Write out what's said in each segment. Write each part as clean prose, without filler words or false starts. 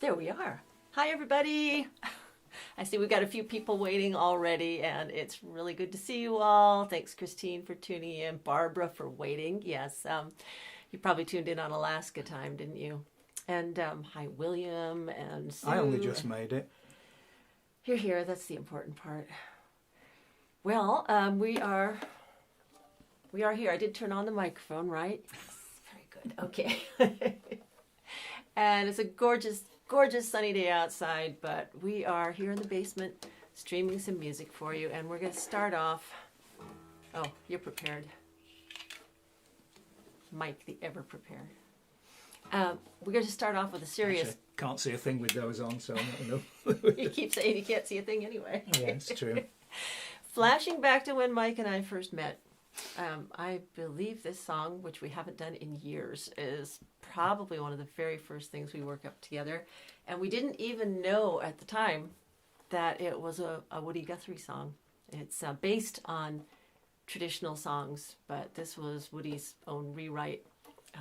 There we are. Hi, everybody. I see we've got a few people waiting already, and it's really good to see you all. Thanks, Christine, for tuning in. Barbara for waiting. Yes, you probably tuned in on Alaska time, didn't you? And hi, William and Sue. I only just made it. You're here. That's the important part. Well, we are here. I did turn on the microphone, right? Very good. Okay. And it's a gorgeous sunny day outside, but we are here in the basement streaming some music for you, and we're going to start off. Oh, you're prepared. Mike, the ever prepared. We're going to start off with a serious... Actually, can't see a thing with those on, so I don't know. You keep saying you can't see a thing anyway. Yeah, it's true. Flashing back to when Mike and I first met, I believe this song, which we haven't done in years, is probably one of the very first things we worked up together. And we didn't even know at the time that it was a Woody Guthrie song. It's based on traditional songs, but this was Woody's own rewrite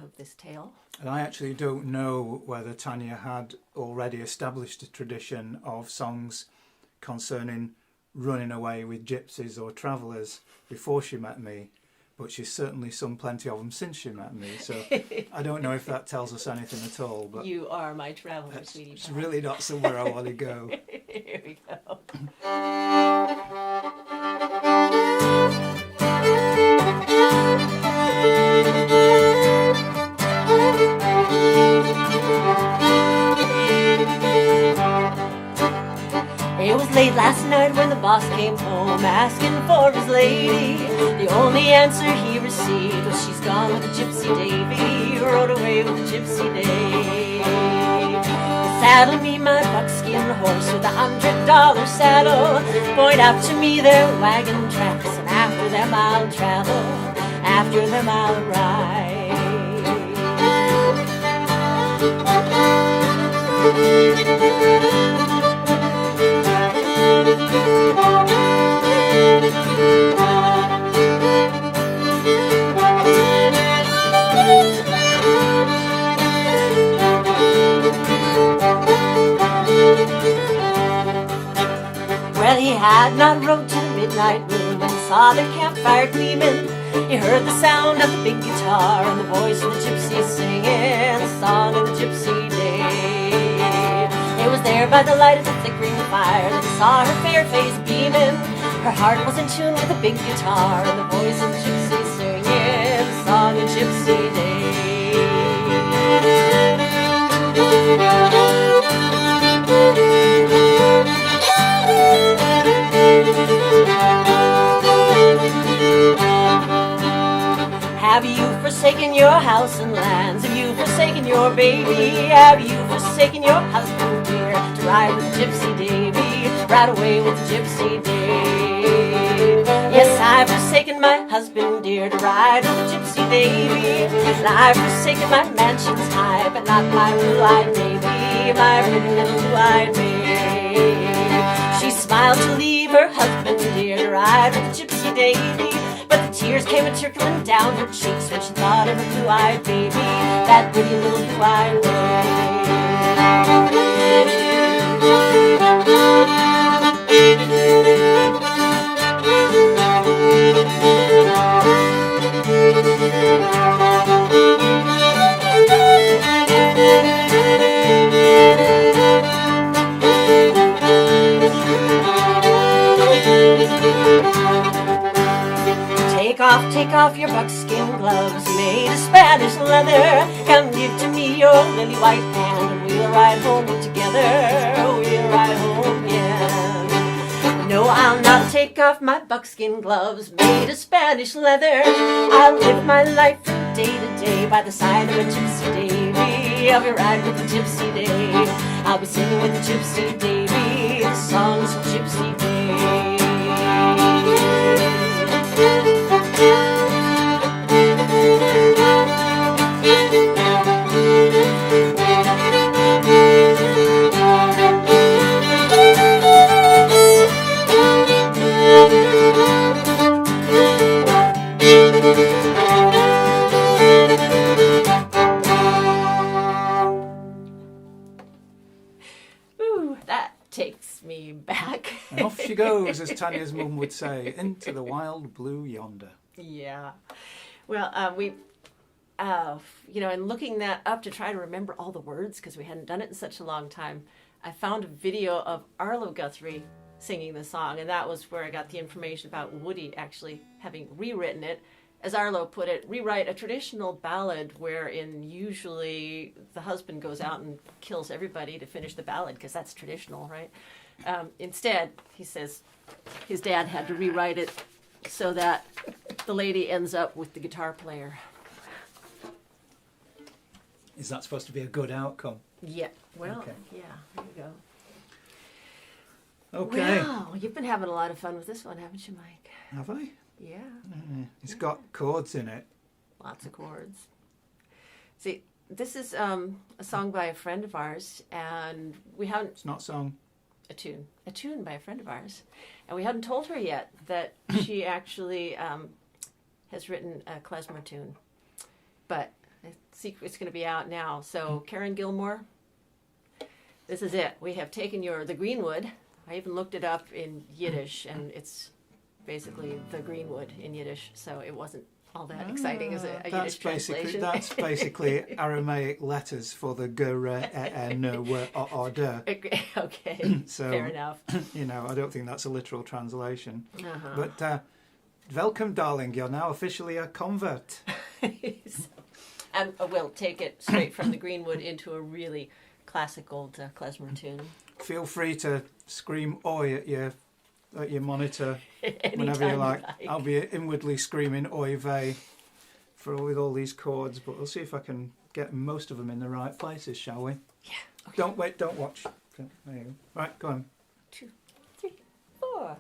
of this tale. And I actually don't know whether Tania had already established a tradition of songs concerning running away with gypsies or travellers before she met me, but she's certainly sung plenty of them since she met me, so I don't know if that tells us anything at all. But you are my traveller, sweetie. It's really not somewhere I want to go. Here we go. It was late last night when the boss came home asking for his lady. The only answer he received was she's gone with the Gypsy Davy, rode away with the Gypsy Davy. Saddle me my buckskin horse with $100 saddle. Point out to me their wagon tracks, and after them I'll travel, after them I'll ride. Well, he had not rode to the midnight room and saw the campfire gleaming. He heard the sound of the big guitar and the voice of the gypsy singing the song of the Gypsy Day. It was there by the light of the flickering fire that he saw her fair face beaming. Her heart was in tune with the big guitar and the voice of the gypsy singing the song of Gypsy Day. Have you forsaken your house and lands? Have you forsaken your baby? Have you forsaken your husband, dear, to ride with the Gypsy Davy, ride away with the Gypsy Davy? Yes, I've forsaken my husband, dear, to ride with the Gypsy Davy. And I've forsaken my mansions high, but not my blue-eyed baby, my pretty little blue-eyed baby. She smiled to leave her husband, dear, to ride with the Gypsy Davy. But the tears came a-trickling down her cheeks when she thought of her blue-eyed baby, that pretty little blue-eyed Take off your buckskin gloves made of Spanish leather. Come give to me your lily white hand, and we'll ride home together. We'll ride home again. No, I'll not take off my buckskin gloves made of Spanish leather. I'll live my life from day to day by the side of a Gypsy Davy. I'll be riding with the Gypsy Davy. I'll be singing with the Gypsy Davy the songs of Gypsy Davy. goes, as Tania's mum would say, into the wild blue yonder. Yeah. Well, we, and looking that up to try to remember all the words, because we hadn't done it in such a long time, I found a video of Arlo Guthrie singing the song, and that was where I got the information about Woody actually having rewritten it. As Arlo put it, rewrite a traditional ballad wherein usually the husband goes out and kills everybody to finish the ballad, because that's traditional, right? Instead, he says his dad had to rewrite it so that the lady ends up with the guitar player. Is that supposed to be a good outcome? Yeah, well, Okay. yeah, there you go. Okay. Wow, you've been having a lot of fun with this one, haven't you, Mike? Have I? Yeah, It's got chords in it. lots of chords. See, this is a song by a friend of ours, and we haven't... It's not sung. A tune by a friend of ours. And we hadn't told her yet that she actually has written a klezmer tune. But the secret's going to be out now. So, Karen Gilmore, this is it. We have taken the Greenwood. I even looked it up in Yiddish, and it's basically the Greenwood in Yiddish. So it wasn't all that exciting as a Yiddish translation. That's basically Aramaic letters for the g, r, e, n, w, o, d. Okay, So, fair enough. I don't think that's a literal translation. Uh-huh. But welcome, darling. You're now officially a convert. And we'll take it straight from the Greenwood into a really classic old klezmer tune. Feel free to scream "oi" at your monitor whenever you Anytime like. I'll be inwardly screaming "oi vey" with all these chords, but we'll see if I can get most of them in the right places, shall we? Yeah. Okay. Don't watch. Okay, there you go. Right, go on. 2, 3, 4.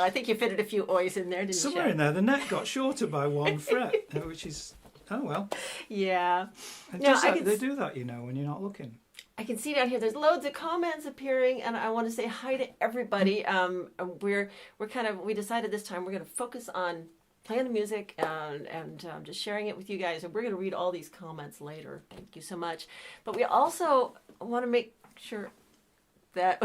Well, I think you fitted a few oys in there, didn't Somewhere you? in there, the neck got shorter by 1 fret, which is, oh well. Yeah. It No, does I that- can they do that, you know, when you're not looking. I can see down here. There's loads of comments appearing, and I want to say hi to everybody. We decided this time we're going to focus on playing the music and just sharing it with you guys, and we're going to read all these comments later. Thank you so much. But we also want to make sure that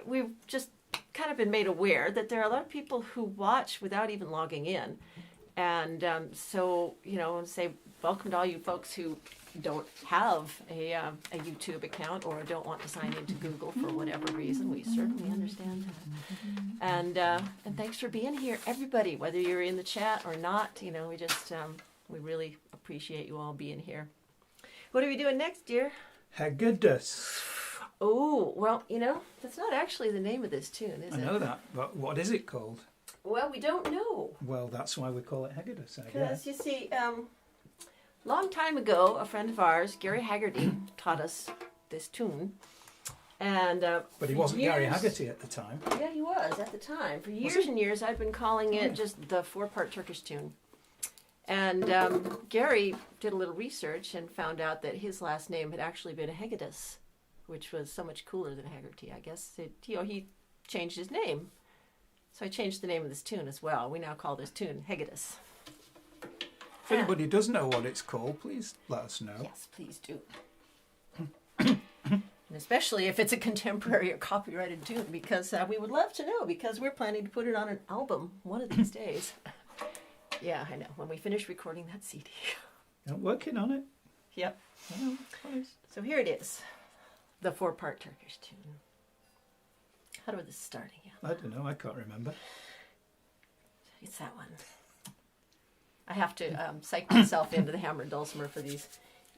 we've just kind of been made aware that there are a lot of people who watch without even logging in, and so I want to say welcome to all you folks who don't have a YouTube account or don't want to sign into Google for whatever reason. We certainly understand that. And thanks for being here, everybody, whether you're in the chat or not. We really appreciate you all being here. What are we doing next, dear? Haggadus. Oh, well, that's not actually the name of this tune, is it? I know that, but what is it called? Well, we don't know. Well, that's why we call it Haggadus, I Because guess. you see, long time ago, a friend of ours, Gary Haggerty, taught us this tune. And But he wasn't Gary Haggerty at the time. Yeah, he was at the time. For years and years, I've been calling it just the 4-part Turkish tune. And Gary did a little research and found out that his last name had actually been Haggadus, which was so much cooler than Haggerty. I guess he changed his name. So I changed the name of this tune as well. We now call this tune Haggadus. If anybody does know what it's called, please let us know. Yes, please do. And especially if it's a contemporary or copyrighted tune, because we would love to know, because we're planning to put it on an album one of these days. Yeah, I know. When we finish recording that CD. I'm working on it. Yep. Oh, nice. So here it is, the 4-part Turkish tune. How do this start again? I don't know, I can't remember. It's that one. I have to psych myself into the hammer and dulcimer for these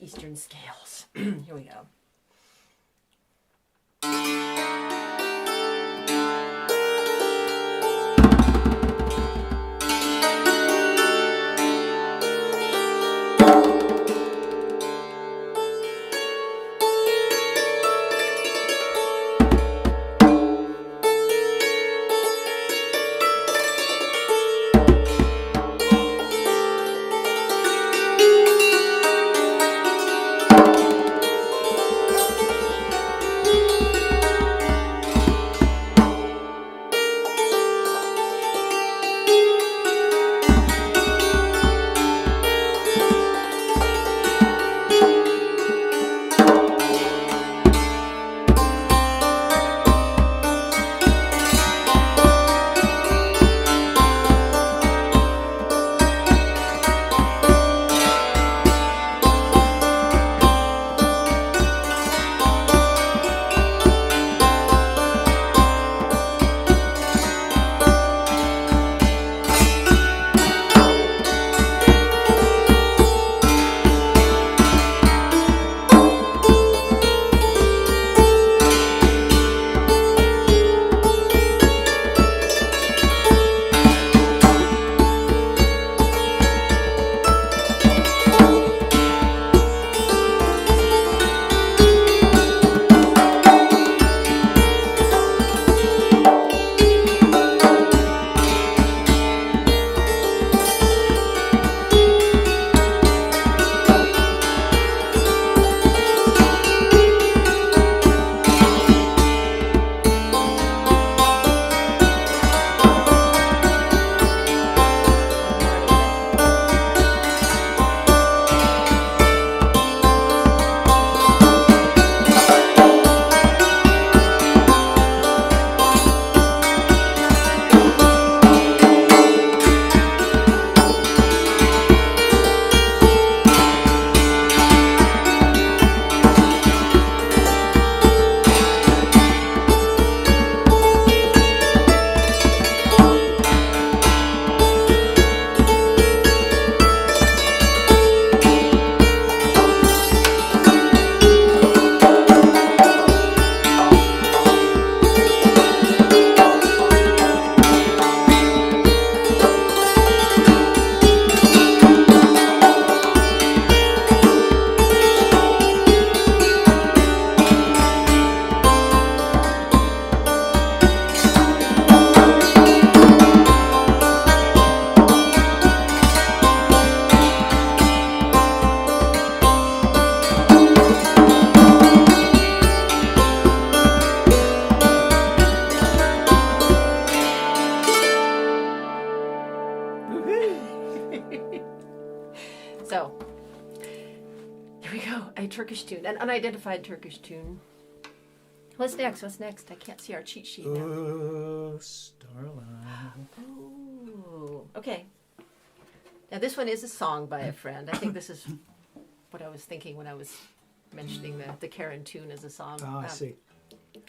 Eastern scales. Here we go. Turkish tune, an unidentified Turkish tune. What's next? What's next? I can't see our cheat sheet now. Oh, starlight. Oh, okay. Now this one is a song by a friend. I think this is what I was thinking when I was mentioning the Karen tune as a song. I see.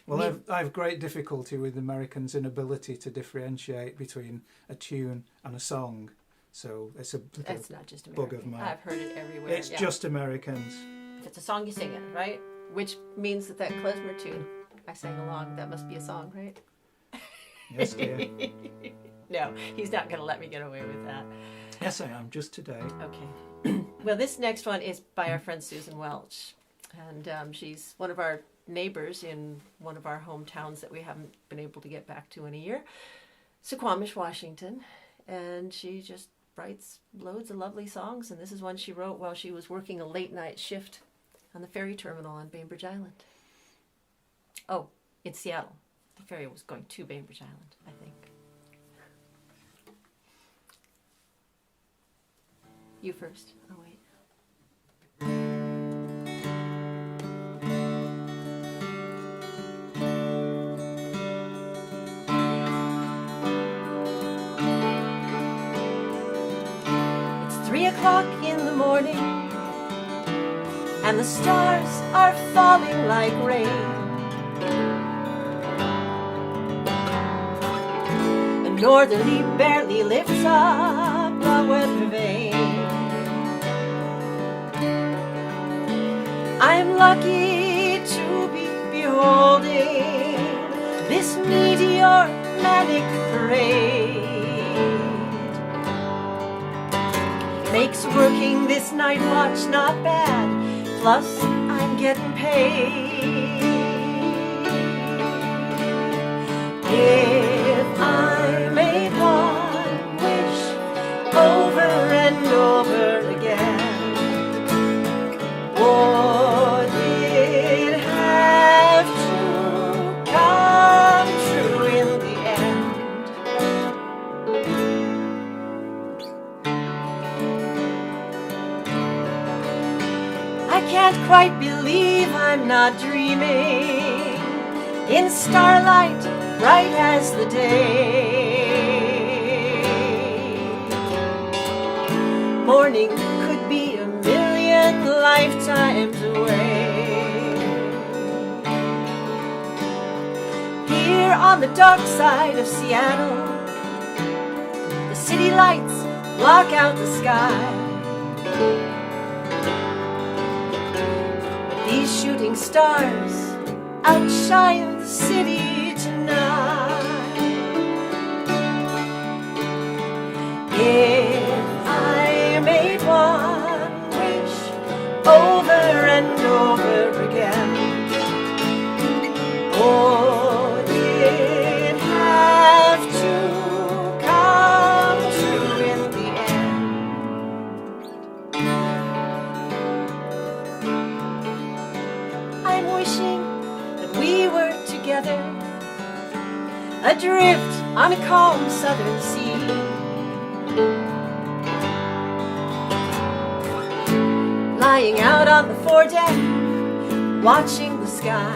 Well, I have great difficulty with Americans' inability to differentiate between a tune and a song. So it's It's not just bug of American. mine. I've heard it everywhere. It's just Americans. If it's a song, you sing it, right? Which means that klezmer tune, I sang along. That must be a song, right? Yes, dear. No, he's not going to let me get away with that. Yes, I am, just today. Okay. Well, this next one is by our friend Susan Welch. And she's one of our neighbors in one of our hometowns that we haven't been able to get back to in a year, Suquamish, Washington. And she just writes loads of lovely songs. And this is one she wrote while she was working a late night shift on the ferry terminal on Bainbridge Island. Oh, in Seattle. The ferry was going to Bainbridge Island, I think. You first. Oh, wait. It's 3 o'clock in the morning, and the stars are falling like rain. A northerly barely lifts up the weather vane. I'm lucky to be beholding this meteor-manic parade. Makes working this night watch not bad, plus I'm getting paid. If I made one wish over and over again, would it have to come true in the end? I can't quite believe I'm not dreaming in starlight bright as the day. Morning could be a million lifetimes away. Here on the dark side of Seattle, the city lights block out the sky. These shooting stars outshine the city tonight. If I made one wish over and over again, would it have to come true in the end? I'm wishing that we were together, adrift on a calm southern sea. Lying out on the foredeck, watching the sky.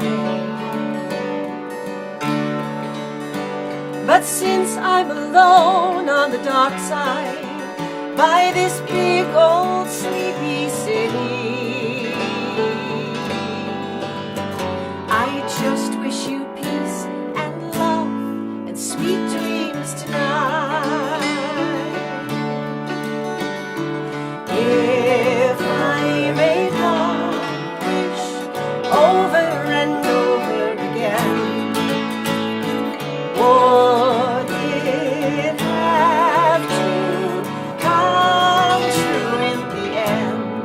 But since I'm alone on the dock side, by this big old sleepy city, I just wish you peace and love and sweet dreams tonight. If I made one wish over and over again, would it have to come true in the end?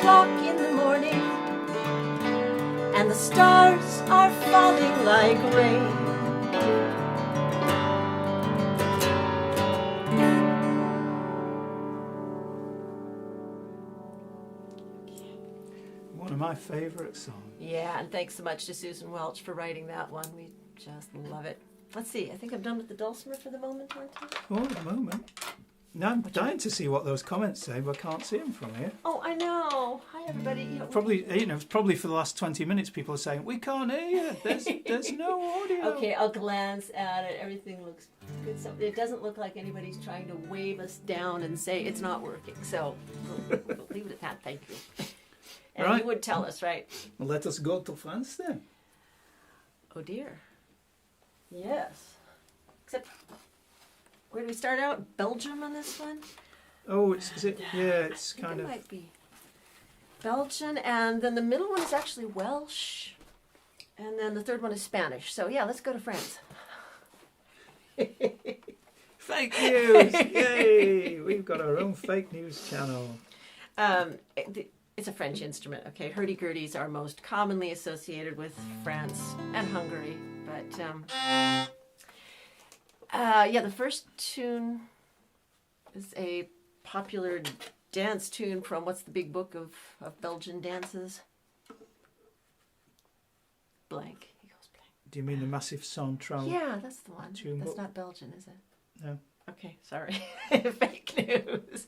o'clock in the morning, and the stars are falling like rain. One of my favourite songs. Yeah, and thanks so much to Susan Welch for writing that one. We just love it. Let's see, I think I'm done with the dulcimer for the moment, aren't I? Oh, at the moment. Now I'm dying to see what those comments say, but I can't see them from here. Oh, I know. Hi, everybody. Probably, it's probably for the last 20 minutes people are saying, we can't hear you. There's no audio. Okay, I'll glance at it. Everything looks good. So it doesn't look like anybody's trying to wave us down and say it's not working. So we'll leave it at that. Thank you. And Right. you would tell us, right? Well, let us go to France then. Oh, dear. Yes. Except, where do we start out? Belgium on this one? Oh, is it? Yeah, it's I think kind it of. might be Belgian, and then the middle one is actually Welsh, and then the third one is Spanish. So yeah, let's go to France. Fake news! Yay! We've got our own fake news channel. It's a French instrument, okay? Hurdy-gurdies are most commonly associated with France and Hungary, but yeah, the first tune is a popular dance tune from what's the big book of Belgian dances? Blank. He goes blank. Do you mean the Massive Central? Yeah, that's the one. Tune That's book? not Belgian, is it? No. Okay, sorry. Fake news.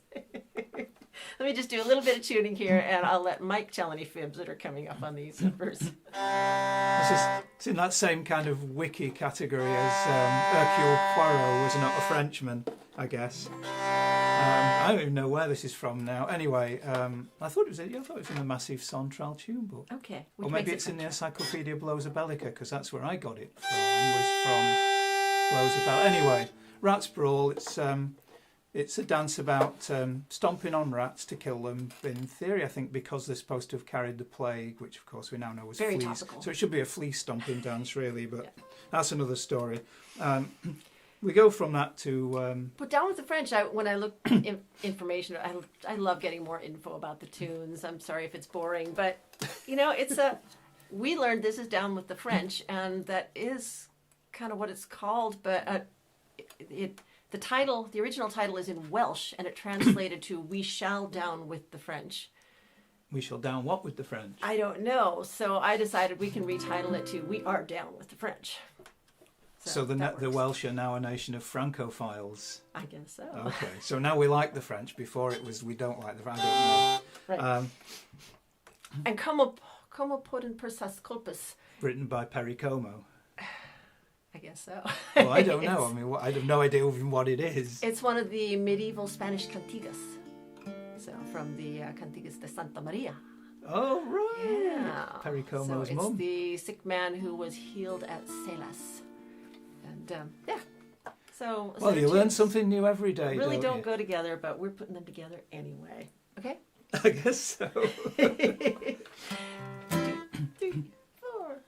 Let me just do a little bit of tuning here, and I'll let Mike tell any fibs that are coming up on these numbers. It's in that same kind of wiki category as Hercule Poirot was not a Frenchman, I guess. I don't even know where this is from now. Anyway, I thought it was in the Massive Central tune book. Okay. Or which maybe makes it's it in the French. Encyclopedia Blows-a-Bellica, because that's where I got it from, was from Blows-a-Bellica. Anyway, Rats Brawl, it's a dance about stomping on rats to kill them, in theory, I think, because they're supposed to have carried the plague, which of course we now know was Very fleas. topical. So it should be a flea stomping dance, really, but Yeah. that's another story. We go from that to... But down with the French, when I look information, I love getting more info about the tunes. I'm sorry if it's boring, but we learned this is down with the French, and that is kind of what it's called. But the original title is in Welsh, and it translated to "We shall down with the French." We shall down what with the French? I don't know, so I decided we can retitle it to "We are down with the French." So the that works. Welsh are now a nation of Francophiles. I guess so. Okay, so now we like the French. Before it was we don't like the French. I don't know. Right. And como podem persas culpas? Written by Perry Como. I guess so. Well, I don't know. I mean, I have no idea even what it is. It's one of the medieval Spanish cantigas. So from the Cantigas de Santa Maria. Oh, right. Yeah. Perry Como's so it's mum. the sick man who was healed at Celas. And yeah. So Well, you learn something new every day. really don't don't you? go together, but we're putting them together anyway. Okay? I guess so. 2, 3, 4.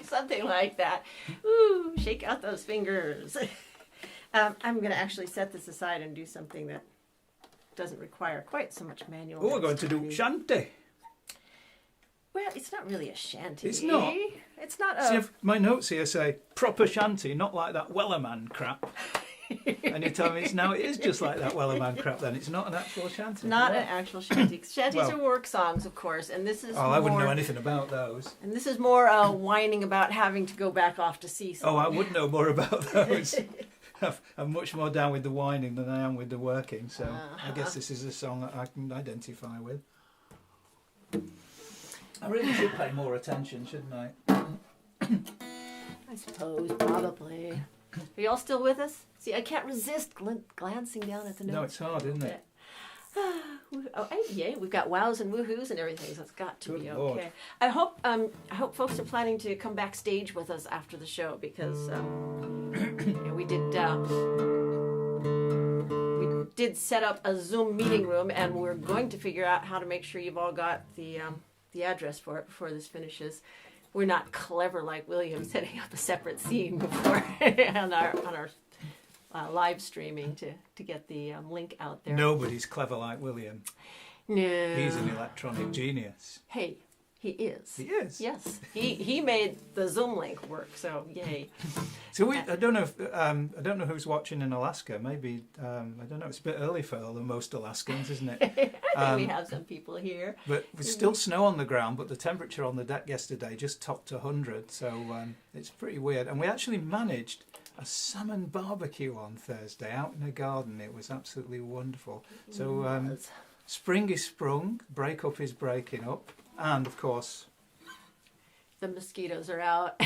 Something like that. Ooh, shake out those fingers. I'm going to actually set this aside and do something that doesn't require quite so much manual. Oh, we're going to do shanty. Well, it's not really a shanty. It's not. It's not a... See, if my notes here say proper shanty, not like that Wellerman crap. And you tell me it is just like that Wellerman crap then. It's not an actual shanty. Not an actual shanty. Shanties are work songs, of course, and this is I wouldn't know anything about those. And this is more whining about having to go back off to sea. Oh, I would know more about those. I'm much more down with the whining than I am with the working, so I guess this is a song that I can identify with. I really should pay more attention, shouldn't I? I suppose, probably. Are y'all still with us? See, I can't resist glancing down at the notes. No, it's hard, isn't it? Oh, yay! We've got wows and woohoos and everything, so it's got to be okay. Lord. I hope folks are planning to come backstage with us after the show because we did set up a Zoom meeting room, and we're going to figure out how to make sure you've all got the address for it before this finishes. We're not clever like William setting up a separate scene before on our live streaming to get the link out there. Nobody's clever like William. No. He's an electronic genius. Hey, he is. He is. Yes, he made the Zoom link work. So yay. So I don't know who's watching in Alaska. Maybe I don't know. It's a bit early for most Alaskans, isn't it? We have some people here. But there's still snow on the ground, but the temperature on the deck yesterday just topped 100. So it's pretty weird. And we actually managed a salmon barbecue on Thursday out in a garden. It was absolutely wonderful. So spring is sprung, break up is breaking up, and of course the mosquitoes are out.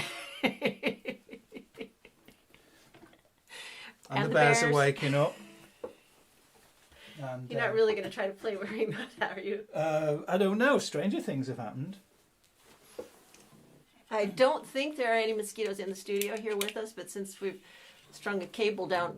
and the bears are waking up. And, you're not really going to try to play wearing that, are you? I don't know. Stranger things have happened. I don't think there are any mosquitoes in the studio here with us, but since we've strung a cable down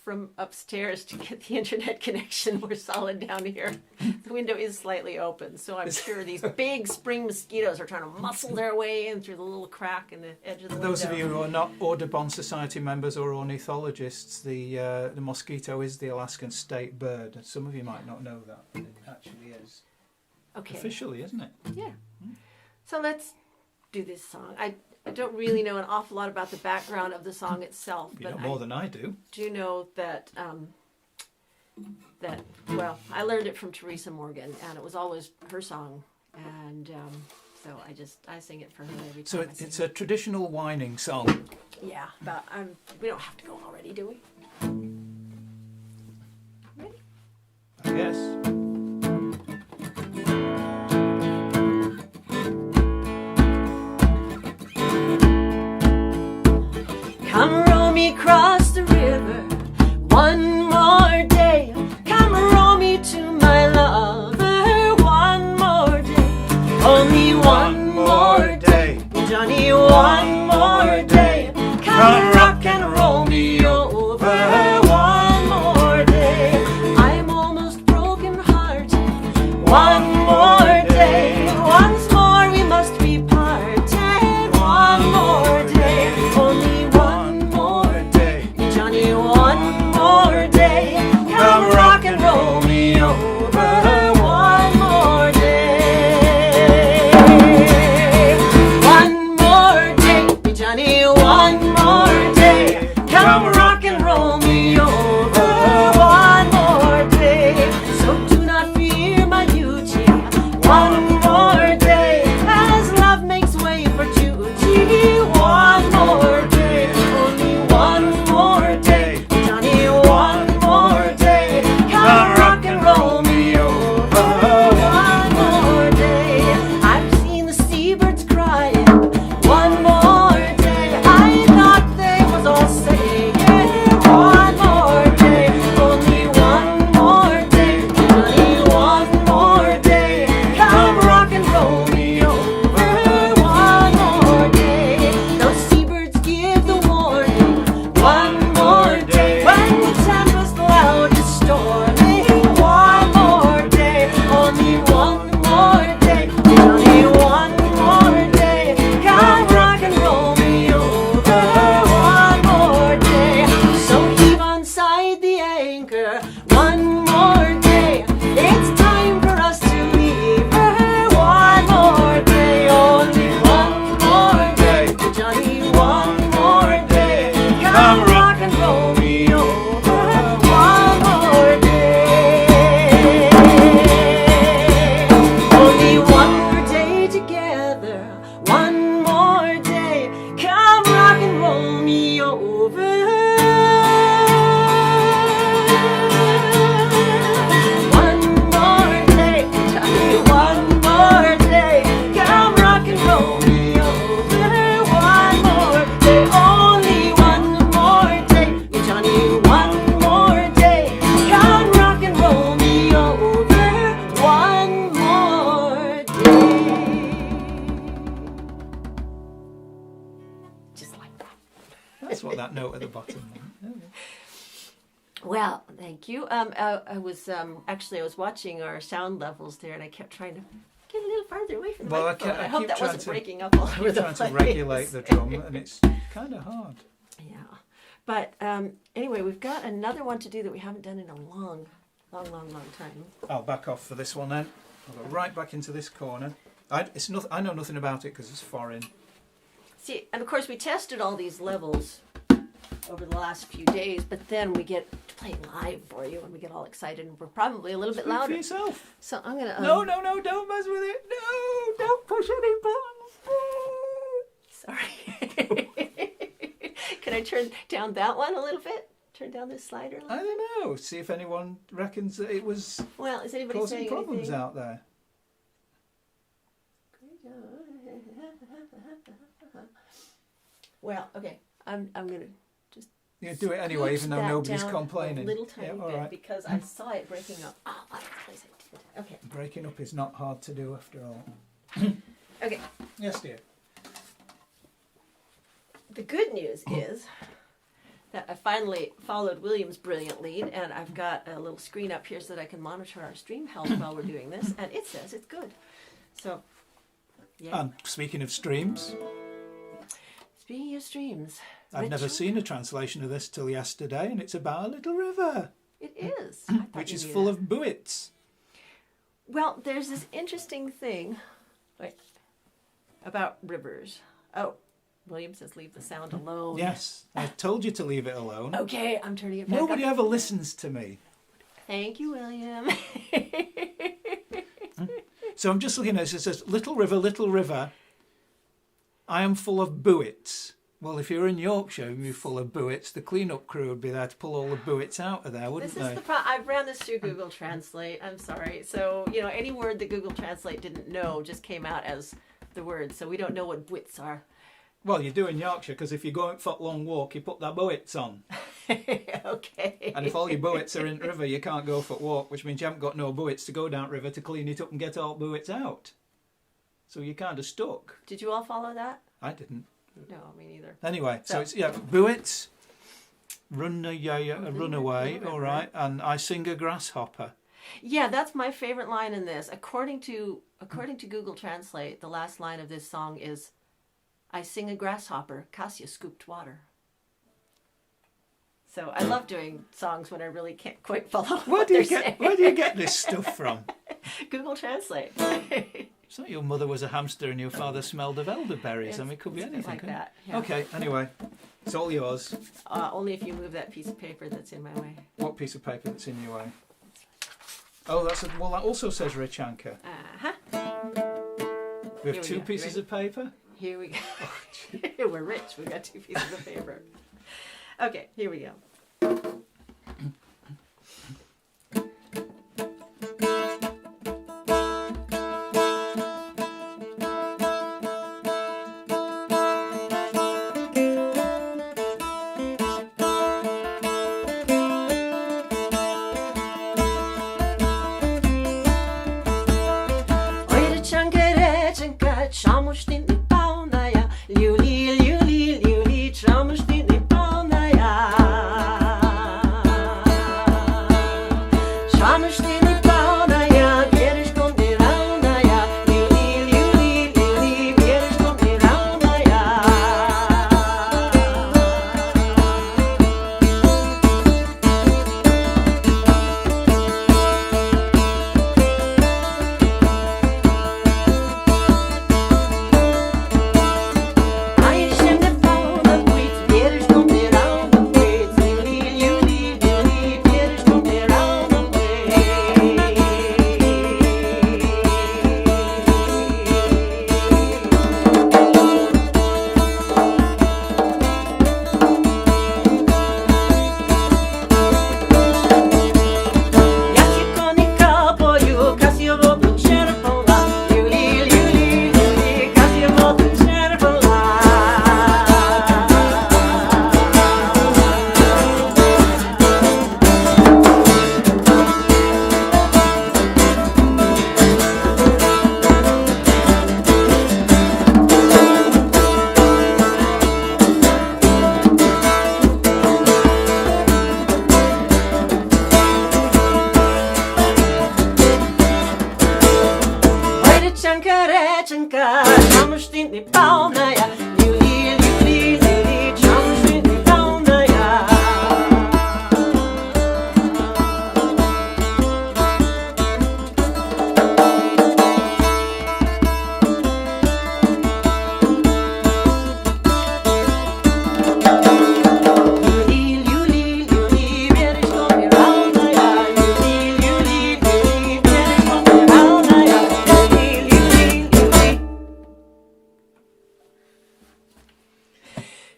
from upstairs to get the internet connection, we're solid down here. The window is slightly open, so I'm sure these big spring mosquitoes are trying to muscle their way in through the little crack in the edge of the window. Those of you who are not Audubon Society members or ornithologists, the mosquito is the Alaskan state bird. Some of you might not know that, but it actually is. Okay. Officially, isn't it? Yeah. So let's do this song. I don't really know an awful lot about the background of the song itself, You but know more than I do. do know that I learned it from Teresa Morgan, and it was always her song, and so I sing it for her every time. So I sing it's a traditional whining song. Yeah, but we don't have to go already, do we? Ready? I guess. Come row me across the river one more day. Come row me to my lover one more day. Only one more Johnny, one more day. Come rock and roll me over. One more day. I'm almost broken hearted. One more day. Once more we must be parted. One more day. Only one more day. Johnny, one more day. Come rock and roll me over. One more day. One more day. Johnny, one more day. Come rock and roll me over. One more day. So do not fear my beauty. One more day. As love makes way for duty. One more day. Only one more day. Johnny, one more day. Come rock and roll me over. One more day. I've seen the seabirds crying. One more day. I thought they was all saying one more day. Only one more day. Johnny, one more day. Come rock and roll me over. One more day. Those seabirds give the warning. One more day. When the tempest loud is storming. One more day. Only one more day. Johnny, one more day. Come rock and roll me over. One more day. So heave on side the anchor. One more day. It's time for us to leave her. One more day. Only one more day. Johnny, one more day. Come rock and roll me over. One more day. Only one more day together. One more day. Come rock and roll me over. One more day. Johnny, one more day. Come rock and roll me over. One more day. Only one more day. Johnny, one more day. Come rock and roll me over. One more day. Just like that. That's what that note at the bottom meant. Well, thank you. I was actually I was watching our sound levels there, and I kept trying to get a little farther away from the Well, microphone. I hope keep that trying wasn't to- breaking up all over We're the trying place. to regulate the drum, and it's kind of hard. Yeah, but anyway, we've got another one to do that we haven't done in a long time. I'll back off for this one then. I'll go right back into this corner. I know nothing about it because it's foreign. See, and of course we tested all these levels over the last few days, but then we get to play it live for you, and we get all excited, and we're probably a little bit Speak for louder. yourself. So I'm gonna. No, don't mess with it. No, don't push any buttons. Sorry. Can I turn down that one a little bit? Turn down this slider a little? I don't know. See if anyone reckons that it was Well, is anybody causing saying problems anything? out there. Well, okay. I'm gonna just Yeah, do it anyway, even though that nobody's down complaining. a little tiny Yeah, all bit right. because I saw it breaking up. Oh, other place I did. Okay. Breaking up is not hard to do after all. Okay. Yes, dear. The good news is that I finally followed William's brilliant lead, and I've got a little screen up here so that I can monitor our stream health while we're doing this, and it says it's good. So, yeah. And speaking of streams, Speaking of streams, I've never seen a translation of this till yesterday, and it's about a little river, It is. I thought which you is knew full that. of buoys. Well, there's this interesting thing about rivers. Oh, William says leave the sound alone. Yes, I told you to leave it alone. Okay, I'm turning it back Nobody up. ever listens to me. Thank you, William. So I'm just looking at this. It says, little river, I am full of buoys. Well, if you're in Yorkshire and you're full of buoys, the clean-up crew would be there to pull all the buoys out of there, wouldn't This is they? the problem. I ran this through Google Translate. I'm sorry. So, any word that Google Translate didn't know just came out as the word. So we don't know what wits are. Well, you do in Yorkshire, because if you're going for a long walk, you put that buoys on. Okay. And if all your buoys are in the river, you can't go for a walk, which means you haven't got no buoys to go down the river to clean it up and get all buoys out. So you're kind of stuck. Did you all follow that? I didn't. No, me neither. Anyway, so So- it's, yeah, Buit, Runaway, all right, and I Sing a Grasshopper. Yeah, that's my favorite line in this. According to Google Translate, the last line of this song is, "I sing a grasshopper, Cassia scooped water." So I love doing songs when I really can't quite follow what they're saying. Where do you get this stuff from? Google Translate. It's not your mother was a hamster and your father smelled of elderberries. I mean, it could be It's a bit anything. like couldn't that. it? Yeah. Okay, anyway, it's all yours. Only if you move that piece of paper that's in my way. What piece of paper that's in your way? Oh, well, that also says Rich Anchor. Uh-huh. We Here have we two go. pieces of paper. Here we go. We're rich. We've got 2 pieces of paper. Okay, here we go.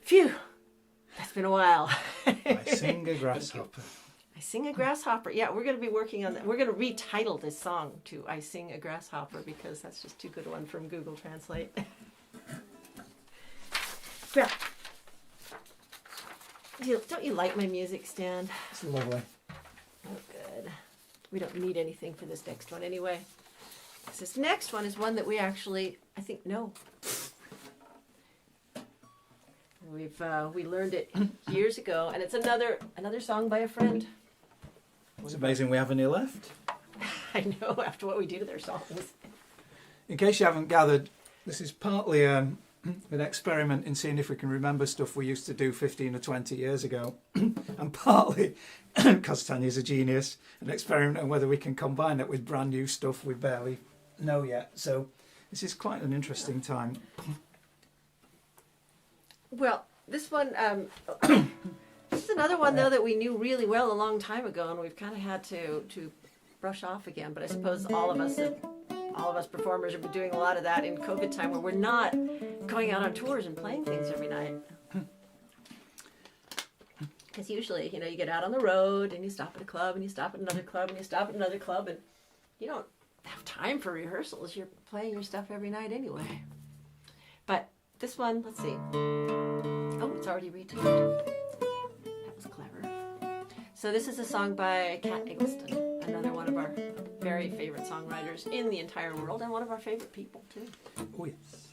Phew, that's been a while. I Sing a Grasshopper. I Sing a Grasshopper. Yeah, we're going to be working on that. We're going to retitle this song to I Sing a Grasshopper because that's just too good a one from Google Translate. Well, don't you like my music, Stan? It's lovely. Oh, good. We don't need anything for this next one anyway. This next one is one that we actually, I think, know. We learned it years ago, and it's another song by a friend. It's amazing we have any left. I know, after what we do to their songs. In case you haven't gathered, this is partly an experiment in seeing if we can remember stuff we used to do 15 or 20 years ago, and partly, because Tania's a genius, an experiment on whether we can combine it with brand new stuff we barely know yet. So this is quite an interesting time. Well, this one, this is another one though that we knew really well a long time ago, and we've kind of had to brush off again. But I suppose all of us performers have been doing a lot of that in COVID time, where we're not going out on tours and playing things every night. Because usually, you get out on the road and you stop at a club and you stop at another club and you stop at another club, and you don't have time for rehearsals. You're playing your stuff every night anyway. But this one, let's see. Oh, it's already retuned. That was clever. So this is a song by Cat Eggleston, another one of our very favorite songwriters in the entire world, and one of our favorite people too. Oh yes.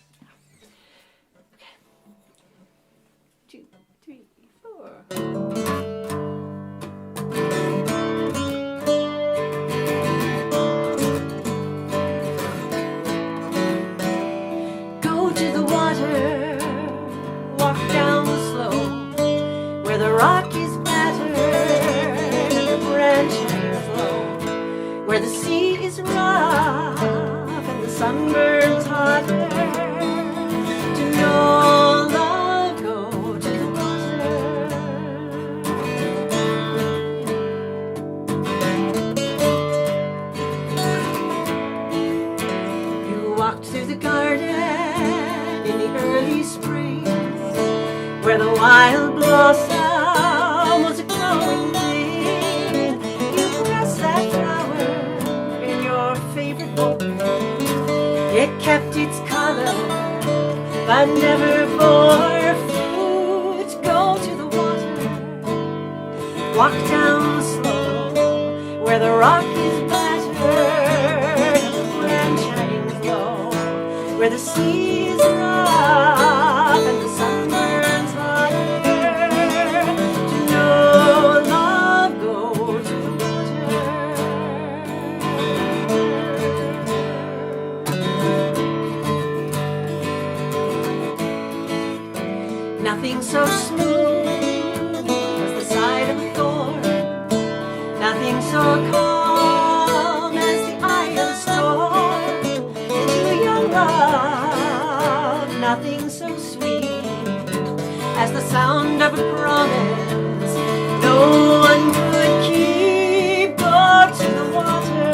2, 3, 4. Go to the water, walk down the slope, where the rock is battered and the branch hangs low, where the sea is rough and the sun burns hotter. To know love, go to the water. You walked through the garden in the early spring, where the wild blossom was a growing thing. You pressed that flower in your favorite bowl. It kept its color, but never bore fruit. Go to the water, walk down slow, where the rock is battered and the branch hangs low, where the sea is rough and the sun burns hotter. To know love, go to the water. Nothing so smooth as the side of a thorn, nothing so calm as the eye of a storm. To young love, nothing so sweet as the sound of a promise no one could keep. Go to the water.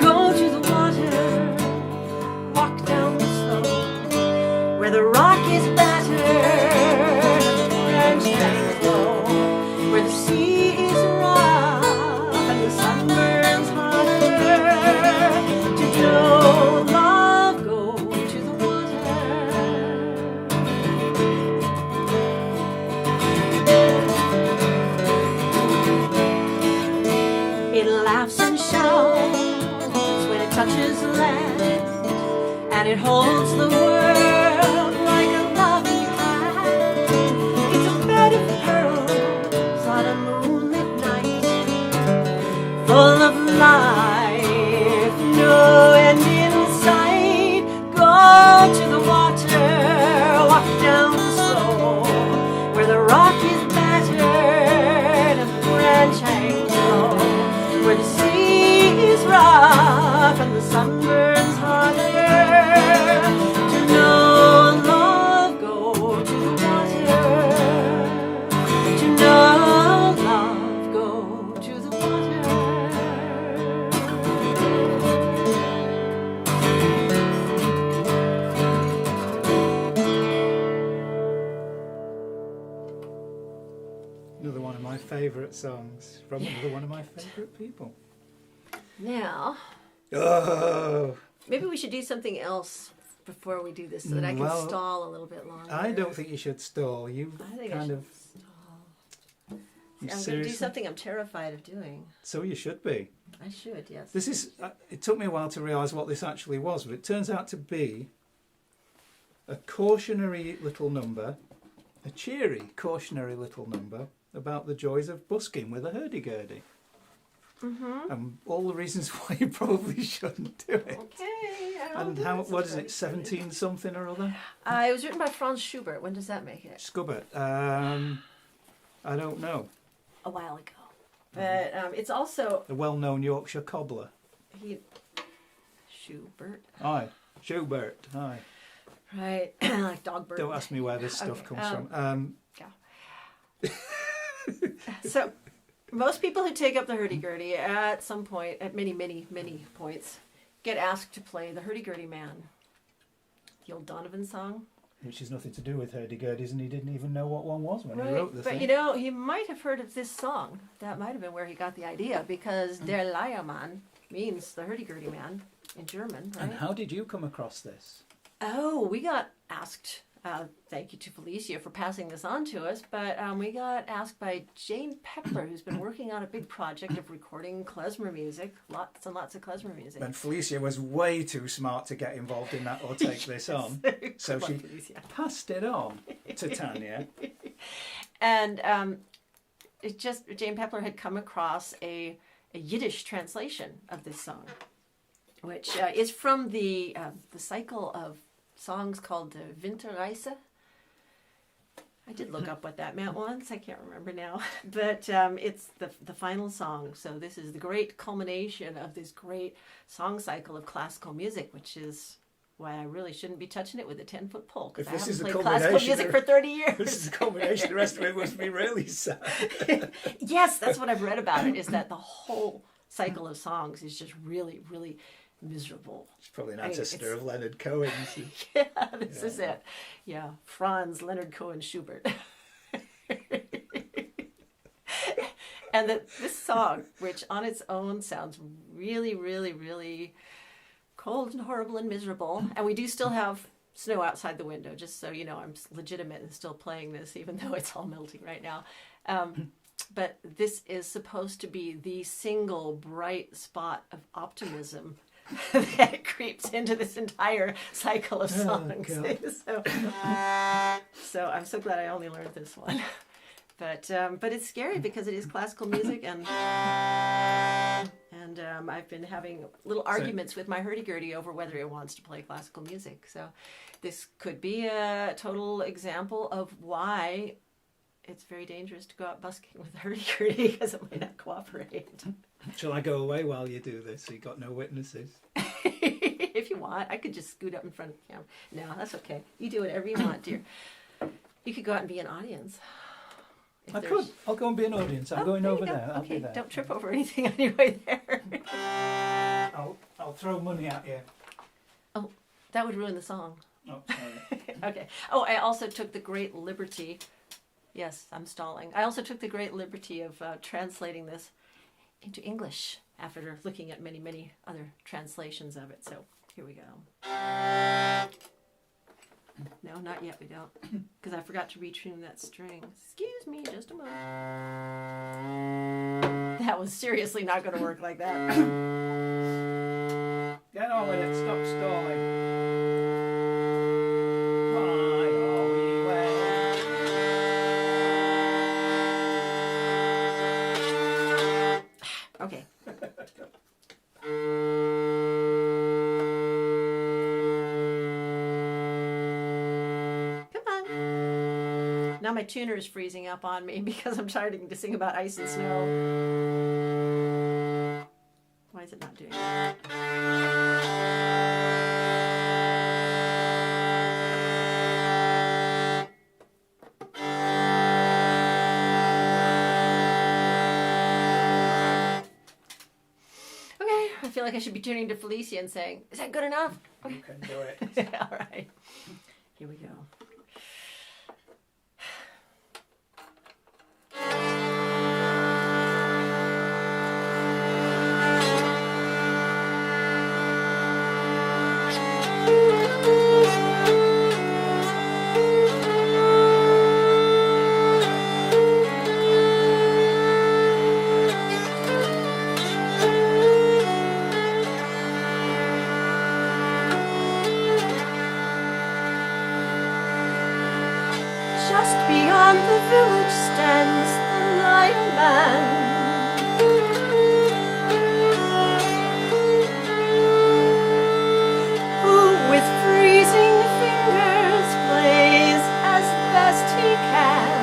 Go to the water, walk down the slope, where the rock is battered and the branch hangs low, where the sea is rough and the sun burns hotter. To know love, go to the water. It laughs and shouts when it touches land, and it holds the world like a loving hand. It's a bed of pearls on a moonlit night, full of life, no end in sight. Go to the water, walk down slow, where the rock is battered and the branch hangs low, where the sea is rough and the sun burns hotter. To know love, go to the water. To know love, go to the water. Another one of my favourite songs from another one of my favourite people. Now, Oh, maybe we should do something else before we do this so that I can Well, stall a little bit longer. I don't think you should stall. You I think I kind should of. stall. You I'm going to do seriously? something I'm terrified of doing. So you should be. I should, yes. This is. It took me a while to realise what this actually was, but it turns out to be a cautionary little number, a cheery cautionary little number about the joys of busking with a hurdy-gurdy. Mm-hmm. And all the reasons why you probably shouldn't do it. Okay. And how? What is it? 17 something or other? It was written by Franz Schubert. When does that make it? Scubbert. I don't know. A while ago. But it's also A well-known Yorkshire cobbler. Schubert. Aye. Schubert. Aye. Right. Like Dogbert. Don't ask me where this stuff Okay, comes from. So, most people who take up the hurdy-gurdy at some point, at many, many, many points, get asked to play the hurdy-gurdy man. The old Donovan song. Which has nothing to do with hurdy-gurdies, and he didn't even know what one was when he Right, wrote the but thing. you know, he might have heard of this song. That might have been where he got the idea, because Der Leiermann means the hurdy-gurdy man in German, right? And how did you come across this? Oh, we got asked, thank you to Felicia for passing this on to us, but we got asked by Jane Pepler, who's been working on a big project of recording klezmer music, lots and lots of klezmer music. And Felicia was way too smart to get involved in that or take this on. So she passed it on to Tania. And Jane Pepler had come across a Yiddish translation of this song, which is from the cycle of songs called Winterreise. I did look up what that meant once. I can't remember now. But it's the final song. So this is the great culmination of this great song cycle of classical music, which is why I really shouldn't be touching it with a 10-foot pole, because I haven't played classical music for 30 years. This is a culmination. The rest of it must be really sad. Yes, that's what I've read about it, is that the whole cycle of songs is just really, really miserable. It's probably an ancestor of Leonard Cohen's. Yeah, this is it. Yeah, Franz Leonard Cohen Schubert. And this song, which on its own sounds really, really, really cold and horrible and miserable, and we do still have snow outside the window, just so you know, I'm legitimate and still playing this, even though it's all melting right now. But this is supposed to be the single bright spot of optimism that creeps into this entire cycle of songs. So I'm so glad I only learned this one. But it's scary because it is classical music, and I've been having little arguments with my hurdy-gurdy over whether it wants to play classical music. So this could be a total example of why it's very dangerous to go out busking with a hurdy-gurdy, because it might not cooperate. Shall I go away while you do this so you've got no witnesses? If you want, I could just scoot up in front of the camera. No, that's okay. You do whatever you want, dear. You could go out and be an audience. I could. I'll go and be an audience. I'm going over there. I'll Okay, be there. don't trip over anything on your way there. I'll throw money at you. Oh, that would ruin the song. Oh, sorry. Okay. Oh, I also took the great liberty. Yes, I'm stalling. I also took the great liberty of translating this into English after looking at many, many other translations of it. So here we go. No, not yet. We don't, because I forgot to retune that string. Excuse me, just a moment. That was seriously not going to work like that. Get on with it. Stop stalling. Why are we waiting? Okay. Come on. Now my tuner is freezing up on me because I'm starting to sing about ice and snow. Why is it not doing that? I feel like I should be turning to Felicia and saying, is that good enough? You can do it. All right. Here we go. Just beyond the village stands the Lion Man. Who with freezing fingers plays as best he can.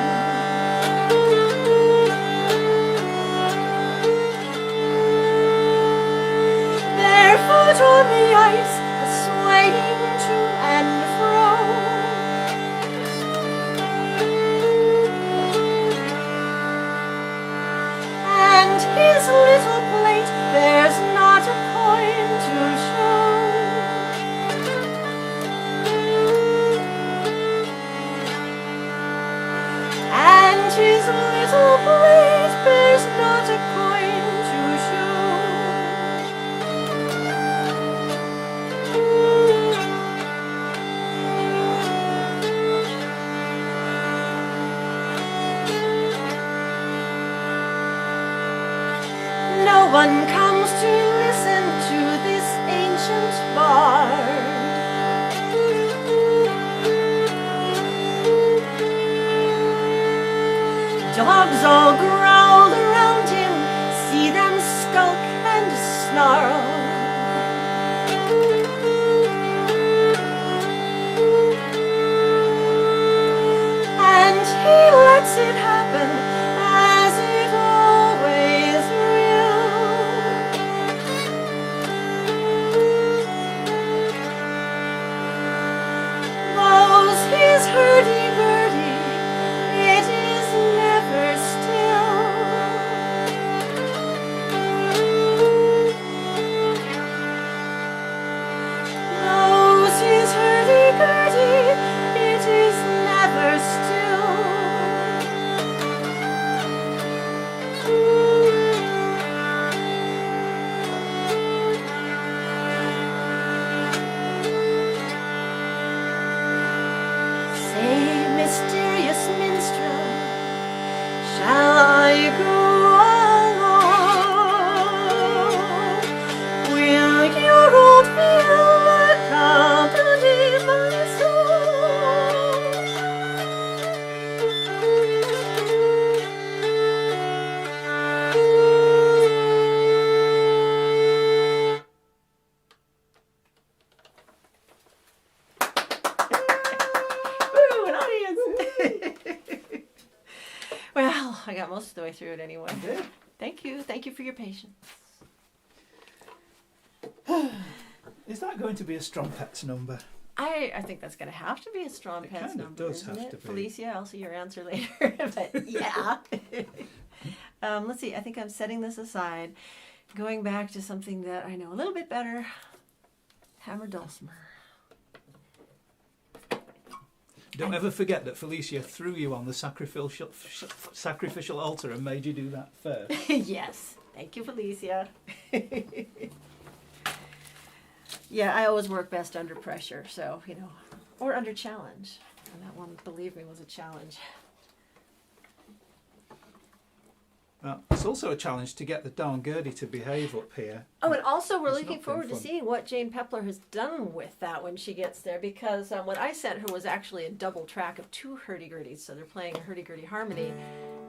Barefoot on the ice, swaying to and fro. His little plate bears not a coin to show. And his little plate bears not a coin to show. no one comes to listen to this ancient bard. Dogs all growled around him, see them skulk and snarl. And he lets it happen as it always will. Those his hurdy-gurdy, it is never still. Those his hurdy-gurdy, it is never still. Say, mysterious minstrel, shall I go along? Will your old viola accompany my Woo, an audience! Well, I got most of the way through it anyway. Yeah. Thank you for your patience. Is that going to be a Strumpets number? I think that's going to have to be a strong It pets kind of number, does isn't have it? to be. Felicia, I'll see your answer later. But yeah. Let's see. I think I'm setting this aside, going back to something that I know a little bit better. Hammer Dulcimer. Don't ever forget that Felicia threw you on the sacrificial altar and made you do that first. Yes. Thank you, Felicia. Yeah, I always work best under pressure, so, or under challenge. And that one, believe me, was a challenge. Well, it's also a challenge to get the darn Gertie to behave up here. Oh, and also we're It's looking not been forward to fun. seeing what Jane Pepler has done with that when she gets there, because what I sent her was actually a double track of 2 hurdy-gurdies, so they're playing a hurdy-gurdy harmony,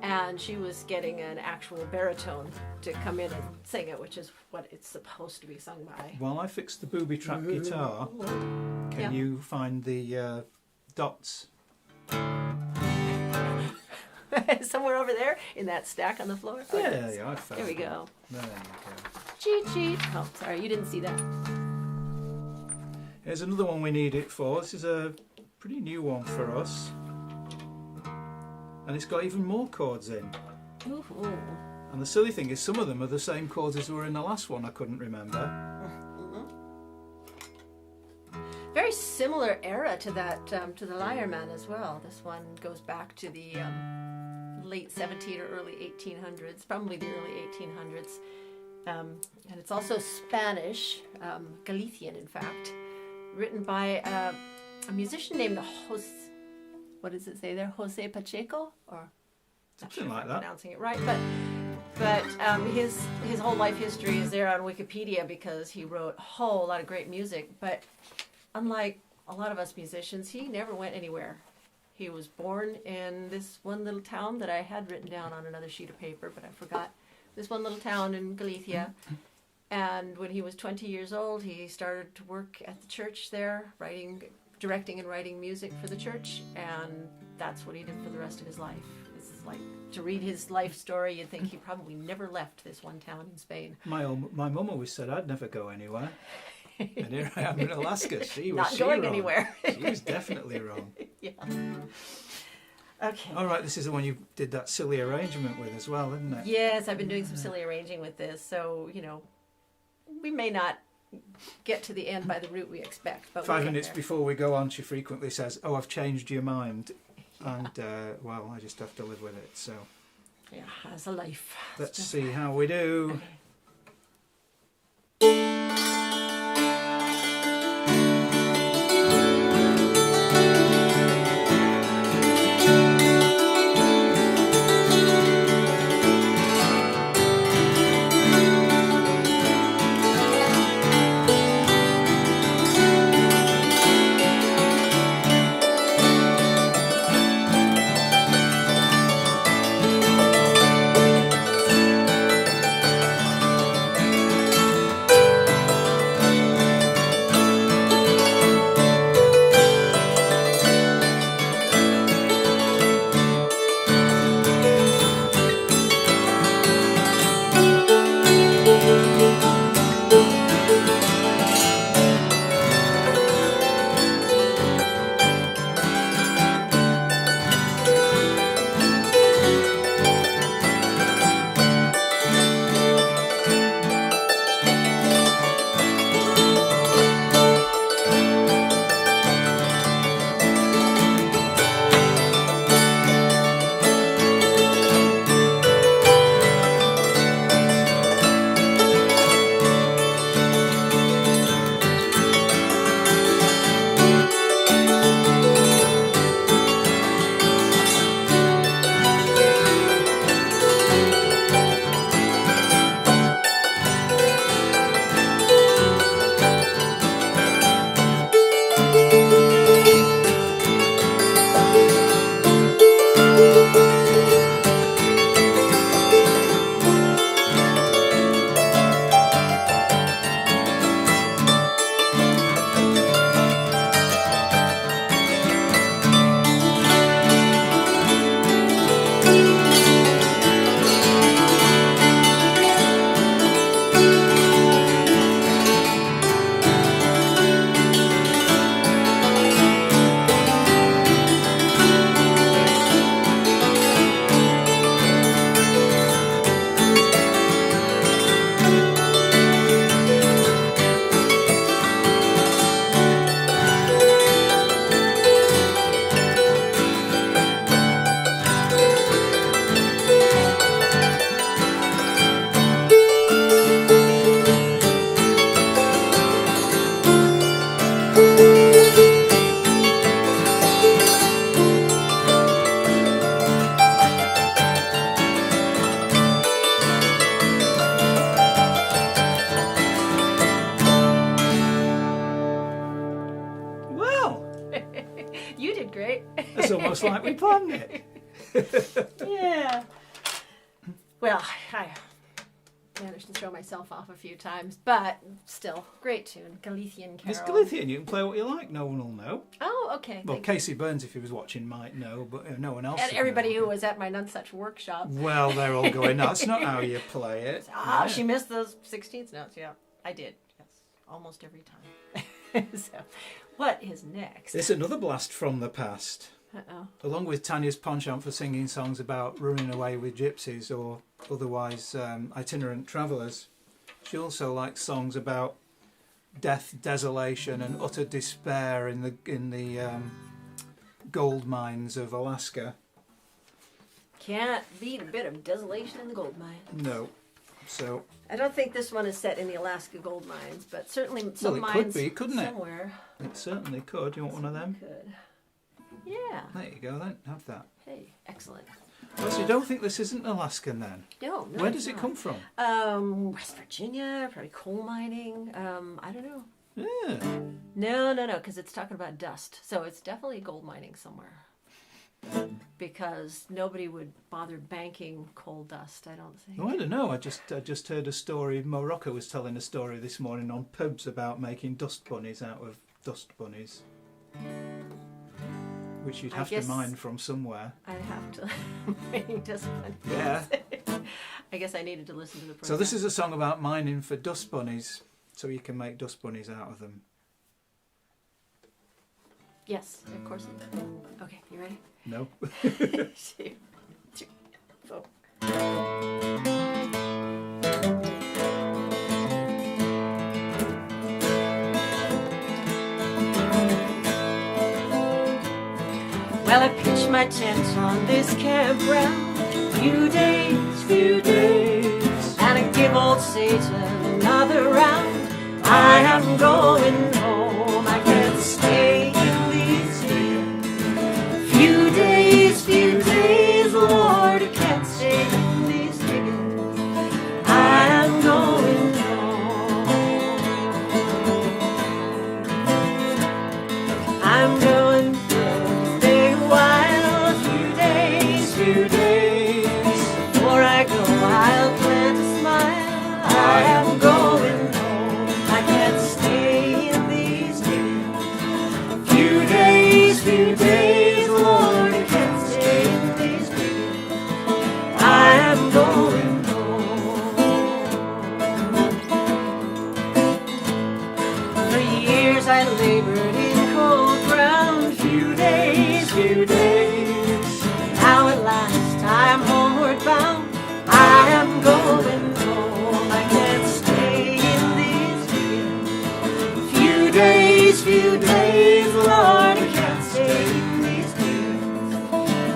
and she was getting an actual baritone to come in and sing it, which is what it's supposed to be sung by. While I fix the booby trap guitar, can Yeah. you find the dots? Somewhere over there in that stack on the floor. Oh, yes. Yeah, I found There we them. go. There you go. Cheat sheet. Oh, sorry, you didn't see that. Here's another one we need it for. This is a pretty new one for us. And it's got even more chords in. Ooh. And the silly thing is some of them are the same chords as were in the last one I couldn't remember. Very similar era to that, to the Liar Man as well. This one goes back to the late 17 or early 1800s, probably the early 1800s. And it's also Spanish, Galician in fact, written by a musician named what does it say there? Jose Pacheco? Or not Something sure if like I'm that. pronouncing it right, but his whole life history is there on Wikipedia because he wrote a whole lot of great music. But unlike a lot of us musicians, he never went anywhere. He was born in this one little town that I had written down on another sheet of paper, but I forgot. This one little town in Galicia. And when he was 20 years old, he started to work at the church there, directing and writing music for the church. And that's what he did for the rest of his life. This is like, to read his life story, you'd think he probably never left this one town in Spain. My mum always said I'd never go anywhere. And here I am in Alaska. Not going wrong. anywhere. She was definitely wrong. Yeah. Okay. All right, this is the one you did that silly arrangement with as well, isn't it? Yes, I've been doing some silly arranging with this, so, we may not get to the end by the route we expect. But 5 we'll get minutes there. before we go on, she frequently says, "Oh, I've changed your mind," and well, I just have to live with it. So Yeah, that's a life. let's see how we do. Okay. just like we planned it. Yeah. Well, I managed to throw myself off a few times, but still, great tune. Galician Carol. It's Galician. You can play what you like. No one will know. Oh, okay. Well, thank Casey Burns, if he was watching, might know, but no one else. you. And would everybody know. who was at my Nunsuch workshop. Well, they're all going, that's not how you play it. Ah, Yeah. she missed those 16th notes. Yeah, I did. Yes, almost every time. So, what is next? It's another blast from the past. Uh-oh. Along with Tania's penchant for singing songs about running away with gypsies or otherwise itinerant travellers, she also likes songs about death, desolation, and utter despair in the gold mines of Alaska. Can't beat a bit of desolation in the gold mine. No, so I don't think this one is set in the Alaska gold mines, but certainly some well, it mines could be, couldn't it? somewhere. It certainly could. You want one of them? Could. Yeah. There you go. Then have that. Hey, excellent. Well, so you don't think this isn't Alaskan then? No, Where it's does it not. come from? West Virginia, probably coal mining. I don't know. Yeah. No, because it's talking about dust. So it's definitely gold mining somewhere. Because nobody would bother banking coal dust, I don't think. Oh, I don't know. I just heard a story. Morocco was telling a story this morning on pubs about making dust bunnies out of dust bunnies, which you'd I have guess- to mine from somewhere. I'd have to mining dust bunnies. Yeah. I guess I needed to listen to the program. So this is a song about mining for dust bunnies, so you can make dust bunnies out of them. Yes, of course. Okay, you ready? No. 2, 3, 4. Well, I pitched my tent on this campground. Few days, and I give old Satan another round. I am going home. I can't stay in these days. Few days, Lord, I can't stay in these days. I am going home. I'm going to stay a while. Few days. Before I go, I'll plant a smile. I am going home. I can't stay in these days. Few days, Lord, I can't stay in these days. I am going home. For years I labored in cold ground. Few days. Now at last I'm homeward bound. I am going home. I can't stay in these days. Few days, Lord, I can't stay in these days.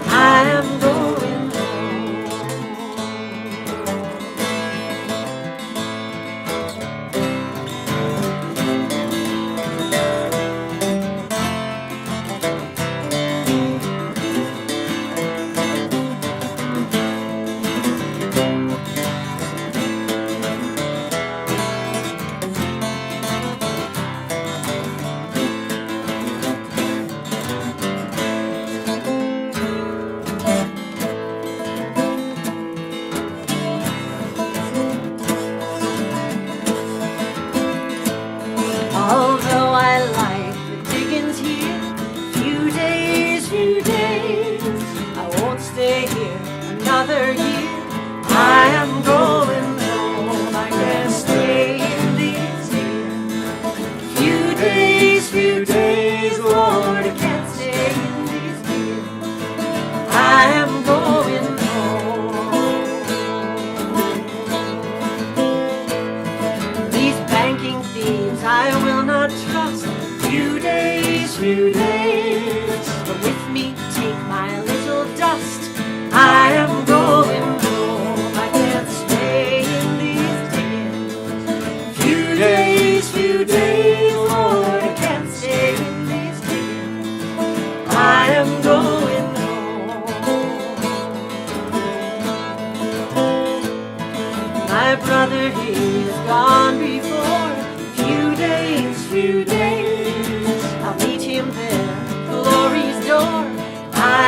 I am going home. Although I like the diggings here, few days, I won't stay here another year. I am going home. I can't stay in these days. Few days, Lord, I can't stay in these days. I am going home. These banking thieves I will not trust. Few days, but with me take my little dust. I am going home. I can't stay in these days. Few days, Lord, I can't stay in these days. I am going home. My brother, he is gone before. Few days, I'll meet him there, glory's door. I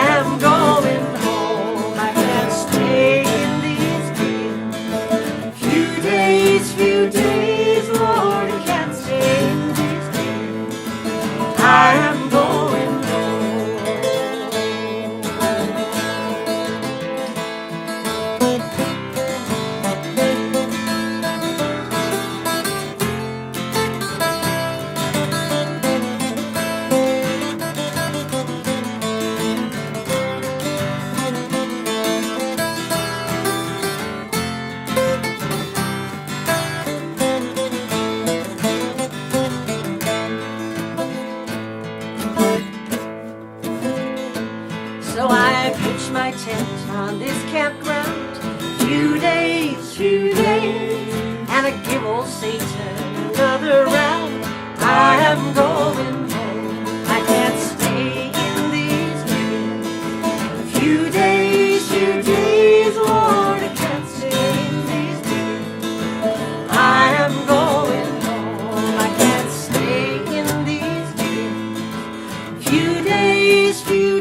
on this campground. Few days, and I give old Satan another round. I am going home. I can't stay in these diggings. Few days, Lord, I can't stay in these diggings. I am going home. I can't stay in these diggings. Few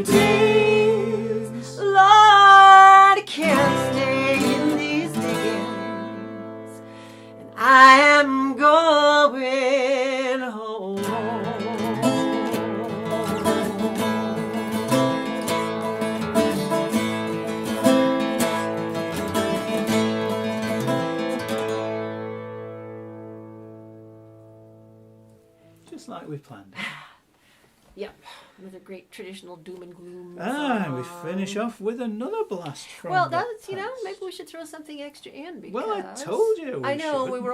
days, Lord, I can't stay in these diggings. And I am going home. Just like we planned. Yep, with a great traditional doom and gloom. We finish off with another blast from Well, the that's, past. maybe we should throw something extra in because Well, I told you we I know should. we've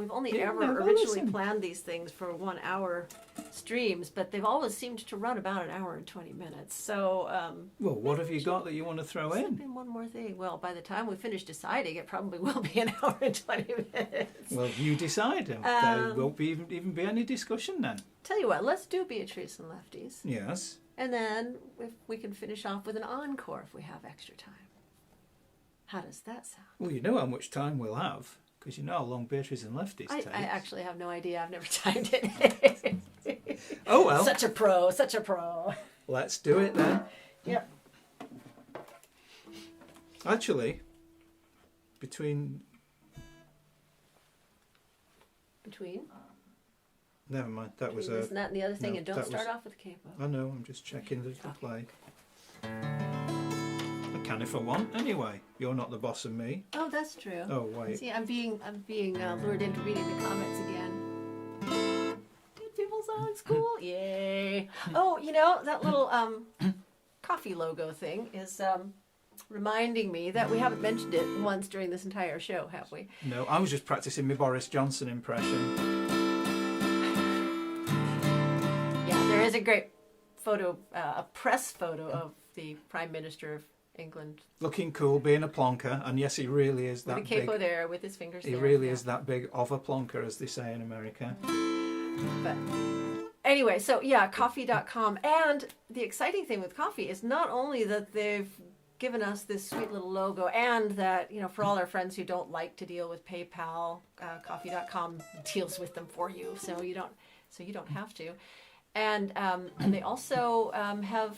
only You ever never originally listen. planned these things for 1 hour streams, but they've always seemed to run about an hour and 20 minutes. So Well, what have you got that you want to throw in? slip in one more thing. Well, by the time we finish deciding, it probably will be an hour and 20 minutes. Well, you decide. There won't be even be any discussion then. Tell you what, let's do Beatrice and Lefties, Yes. and then if we can finish off with an encore if we have extra time. How does that sound? Well, you know how much time we'll have, because you know how long Beatrice and Lefties I take. actually have no idea. I've never timed it. Oh, well. Such a pro, such a pro. Let's do it then. Yep. Actually, between... Between Never mind, that was this and that and the other thing, no, and don't that start was- off with capo. I know, I'm just checking the play. I can if I want, anyway. You're not the boss of me. Oh, that's true. Oh, wait. See, I'm being lured into reading the comments again. Good people sounds cool. Yay. Oh, that little coffee logo thing is reminding me that we haven't mentioned it once during this entire show, have we? No, I was just practicing my Boris Johnson impression. Yeah, there is a great photo, a press photo of the Prime Minister of England Looking cool, being a plonker, and yes, he really is with that a capo big. there with his fingers He there. really yeah. is that big of a plonker, as they say in America. But anyway, so yeah, coffee.com. And the exciting thing with coffee is not only that they've given us this sweet little logo and that, for all our friends who don't like to deal with PayPal, coffee.com deals with them for you. So you don't have to. And they also have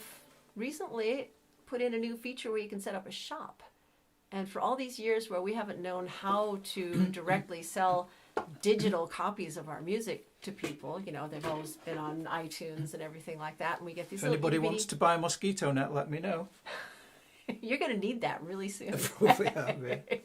recently put in a new feature where you can set up a shop. And for all these years where we haven't known how to directly sell digital copies of our music to people, they've always been on iTunes and everything like that, and we get these If little anybody itty-bitty- wants to buy a mosquito net, let me know. You're going to need that really soon. Probably have, yeah.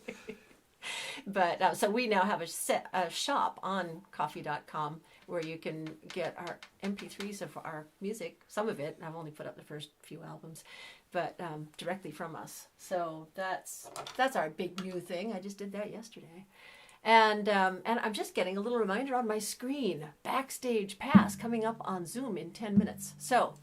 But so we now have a shop on coffee.com where you can get our MP3s of our music, some of it. I've only put up the first few albums, but directly from us. So that's our big new thing. I just did that yesterday. And I'm just getting a little reminder on my screen. Backstage Pass coming up on Zoom in 10 minutes. So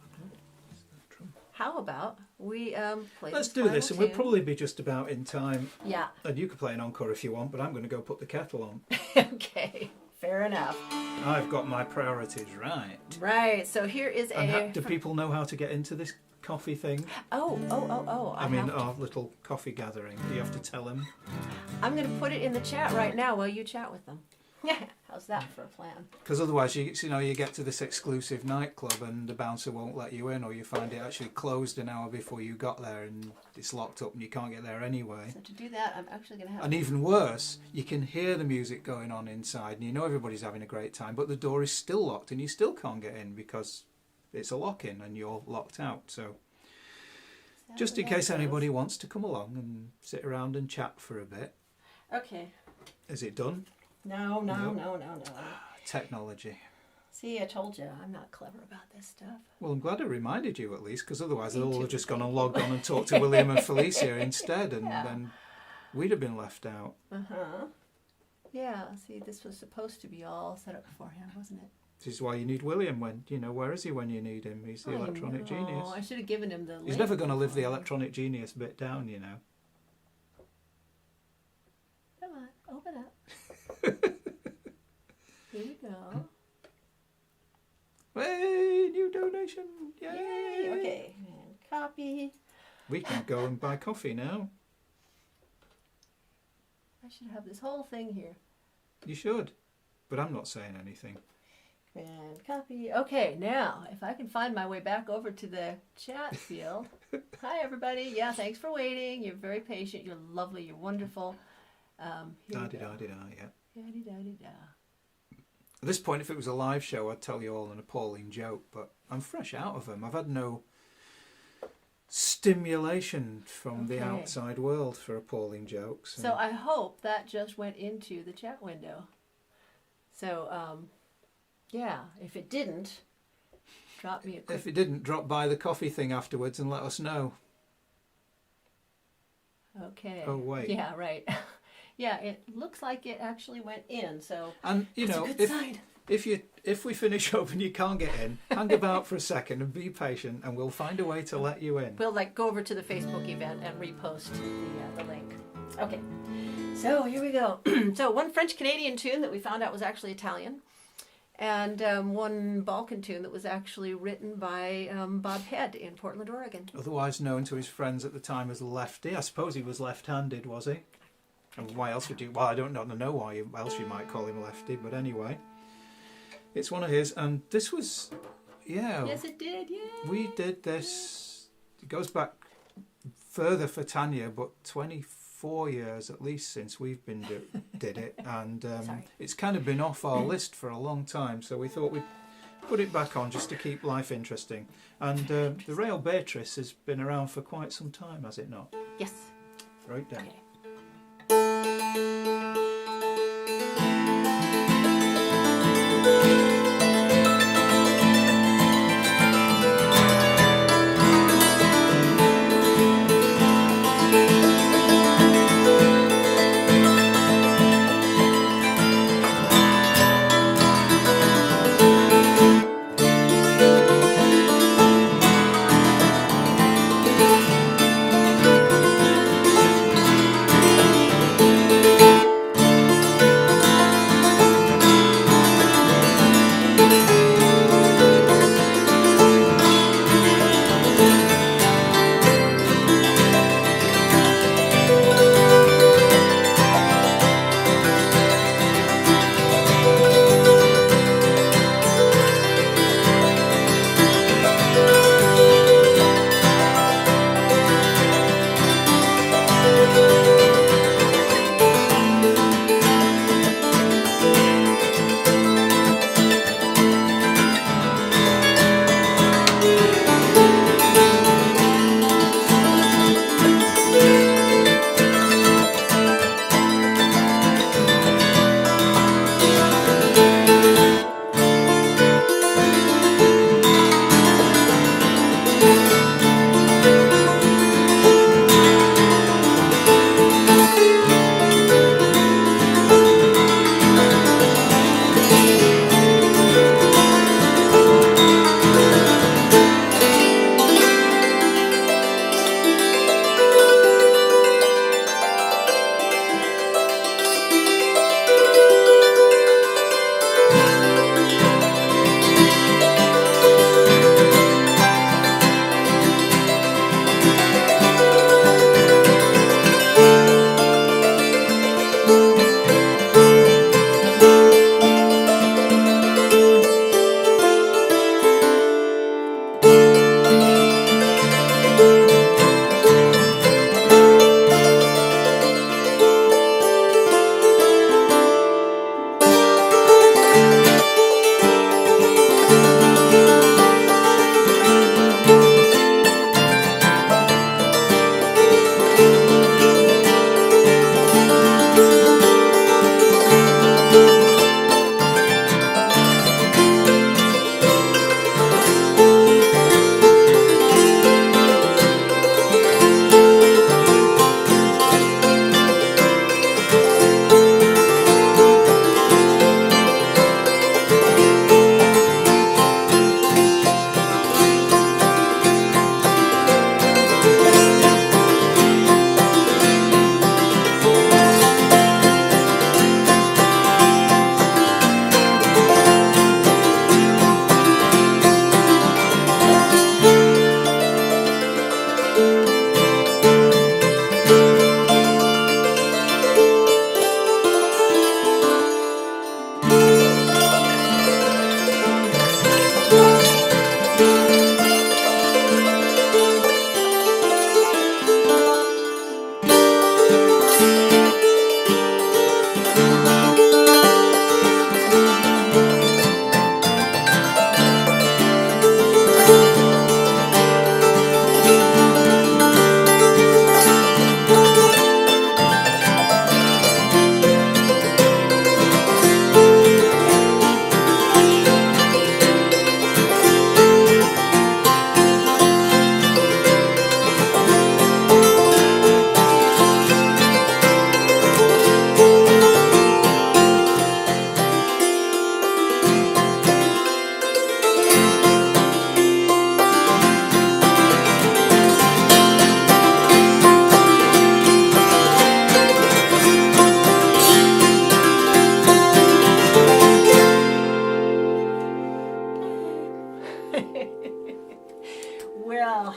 how about we play Let's this do final this, and we'll tune? probably be just about in time. Yeah. And you can play an encore if you want, but I'm going to go put the kettle on. Okay. Fair enough. I've got my priorities right. Right. So here is And do people know how to get into this coffee thing? Oh. I mean, our little coffee gathering. Do you have to tell them? I'm going to put it in the chat right now while you chat with them. Yeah. How's that for a plan? Because otherwise, you get to this exclusive nightclub and the bouncer won't let you in, or you find it actually closed an hour before you got there and it's locked up and you can't get there anyway. So to do that, I'm actually going to have... And even worse, you can hear the music going on inside and you know everybody's having a great time, but the door is still locked and you still can't get in because it's a lock-in and you're locked out. So just in case anybody wants to come along and sit around and chat for a bit. Okay. Is it done? No. Technology. See, I told you, I'm not clever about this stuff. Well, I'm glad I reminded you at least, because otherwise they'll all have just gone and logged on and talked to William and Felicia instead, and then we'd have been left out. Uh-huh. Yeah, see, this was supposed to be all set up beforehand, wasn't it? This is why you need William when, where is he when you need him? He's the electronic genius. I should have given him the link. He's never going to live the electronic genius bit down, go and buy coffee now. I should have this whole thing here. You should, but I'm not saying anything. And copy. Okay, now, if I can find my way back over to the chat field. Hi, everybody. Yeah, thanks for waiting. You're very patient. You're lovely. You're wonderful. Da-di-da-di-da, yeah. Da-di-da-di-da. At this point, if it was a live show, I'd tell you all an appalling joke, but I'm fresh out of them. I've had no stimulation from the outside world for appalling jokes. So I hope that just went into the chat window. So, yeah, if it didn't, drop me a quick... If it didn't, drop by the coffee thing afterwards and let us know. Okay. Oh, wait. Yeah, right. Yeah, it looks like it actually went in, so And, you that's know, a good sign. if we finish up and you can't get in, hang about for a second and be patient, and we'll find a way to let you in. We'll go over to the Facebook event and repost the link. Okay, so here we go. So one French-Canadian tune that we found out was actually Italian, and one Balkan tune that was actually written by Bob Head in Portland, Oregon. Otherwise known to his friends at the time as Lefty. I suppose he was left-handed, was he? And why else would you... Well, I don't know why else you might call him Lefty, but anyway. It's one of his, and this was... Yeah. Yes, it did, yeah. We did this... It goes back further for Tania, but 24 years at least since we've been did it, and it's kind of been off our list for a long time, so we thought we'd put it back on just to keep life interesting. And the Rail Beatrice has been around for quite some time, has it not? Yes. Right down. Okay.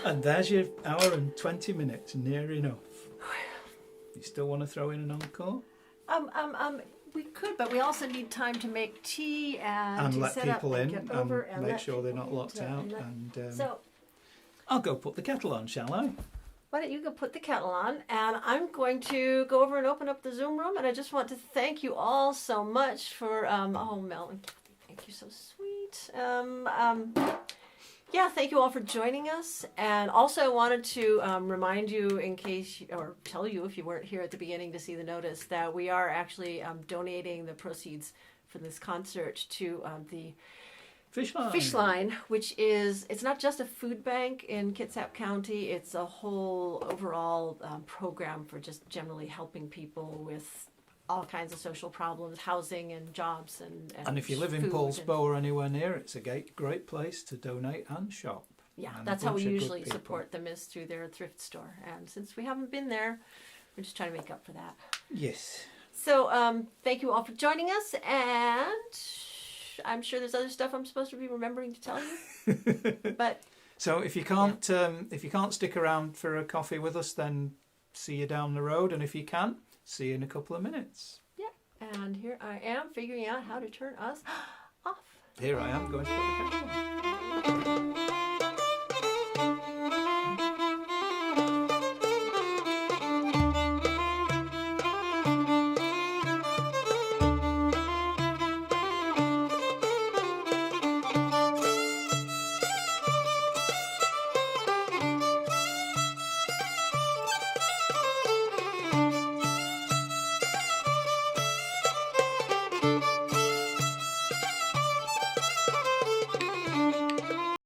And there's your hour and 20 minutes, near enough. You still want to throw in an encore? We could, but we also need time to make tea and to let set up people and in get over and and make let sure they're not people locked into- out. and And so I'll go put the kettle on, shall I? why don't you go put the kettle on, and I'm going to go over and open up the Zoom room, and I just want to thank you all so much for, oh, Mel and Kathy, thank you, so sweet. Yeah, thank you all for joining us, and also I wanted to remind you in case, or tell you if you weren't here at the beginning to see the notice, that we are actually donating the proceeds for this concert to the Fish Line, which is, it's not just a food bank in Kitsap County, it's a whole overall program for just generally helping people with all kinds of social problems, housing and jobs And if you live in food Paulsbo or anywhere near, it's a great place to donate and shop. yeah, And that's a how we bunch of good usually people. support them, is through their thrift store. And since we haven't been there, we're just trying to make up for that. Yes. So thank you all for joining us, and I'm sure there's other stuff I'm supposed to be remembering to tell you. But So if you can't stick around for a coffee with us, then see you down the road. And if you can, see you in a couple of minutes. yeah, and here I am figuring out how to turn us off. Here I am going to put the kettle on.